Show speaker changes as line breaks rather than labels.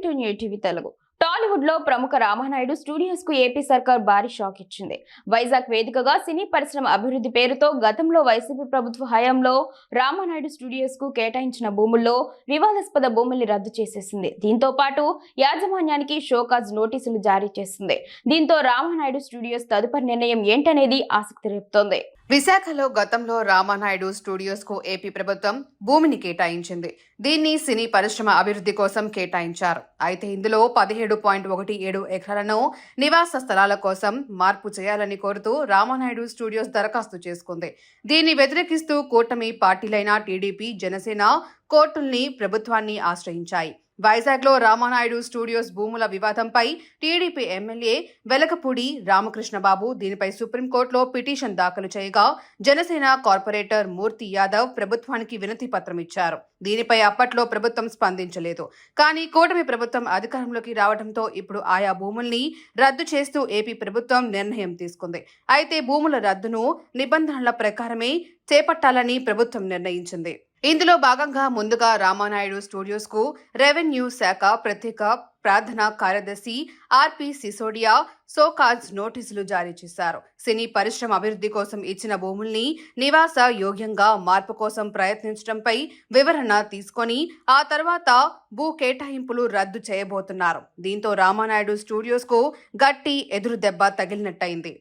Welcome to new TV Telugu. Tollywood లో ప్రముఖ Ramanaidu studios కు ఏపీ సర్కార్ భారీ షాక్ ఇచ్చింది. వైజాగ్ వేదికగా సినీ పరిశ్రమ అభివృద్ధి పేరుతో గతంలో వైసీపీ ప్రభుత్వ హయాంలో రామానాయుడు స్టూడియోస్ కు కేటాయించిన భూముల్లో వివాదాస్పద భూముల్ని రద్దు చేసేసింది. దీంతో పాటు యాజమాన్యానికి షోకాజ్ నోటీసులు జారీ చేసింది. దీంతో రామానాయుడు స్టూడియోస్ తదుపరి నిర్ణయం ఏంటనేది ఆసక్తి రేపుతోంది.
విశాఖలో గతంలో రామానాయుడు స్టూడియోస్ కు ఏపీ ప్రభుత్వం భూమిని కేటాయించింది. దీన్ని సినీ పరిశ్రమ అభివృద్ధి కోసం కేటాయించారు. అయితే ఇందులో 17.17 ఎకరాలను నివాస స్థలాల కోసం మార్పు చేయాలని కోరుతూ రామానాయుడు స్టూడియోస్ దరఖాస్తు చేసుకుంది. దీన్ని వ్యతిరేకిస్తూ కూటమి పార్టీలైన టీడీపీ, జనసేన కోర్టుల్ని ప్రభుత్వాన్ని ఆశ్రయించాయి. వైజాగ్ లో రామానాయుడు స్టూడియోస్ భూముల వివాదంపై టీడీపీ ఎమ్మెల్యే వెలగపూడి రామకృష్ణబాబు దీనిపై సుప్రీంకోర్టులో పిటిషన్ దాఖలు చేయగా జనసేన కార్పొరేటర్ మూర్తి యాదవ్ ప్రభుత్వానికి వినతి పత్రం ఇచ్చారు. దీనిపై అప్పట్లో ప్రభుత్వం స్పందించలేదు. కానీ కూటమి ప్రభుత్వం అధికారంలోకి రావడంతో ఇప్పుడు ఆయా భూముల్ని రద్దు చేస్తూ ఏపీ ప్రభుత్వం నిర్ణయం తీసుకుంది. అయితే భూముల రద్దును నిబంధనల ప్రకారమే చేపట్టాలని ప్రభుత్వం నిర్ణయించింది. ఇందులో భాగంగా ముందుగా రామానాయుడు స్టూడియోస్ కు రెవెన్యూ శాఖ ప్రత్యేక ప్రార్థన కార్యదర్శి ఆర్పి సిసోడియా షోకాజ్ నోటీసులు జారీ చేశారు. సినీ పరిశ్రమ అభివృద్ధి కోసం ఇచ్చిన భూముల్ని నివాస యోగ్యంగా మార్పు కోసం ప్రయత్నించడంపై వివరణ తీసుకొని ఆ తర్వాత భూ కేటాయింపులు రద్దు చేయబోతున్నారు. దీంతో రామానాయుడు స్టూడియోస్ కు గట్టి ఎదురు దెబ్బ తగిలినట్టయింది.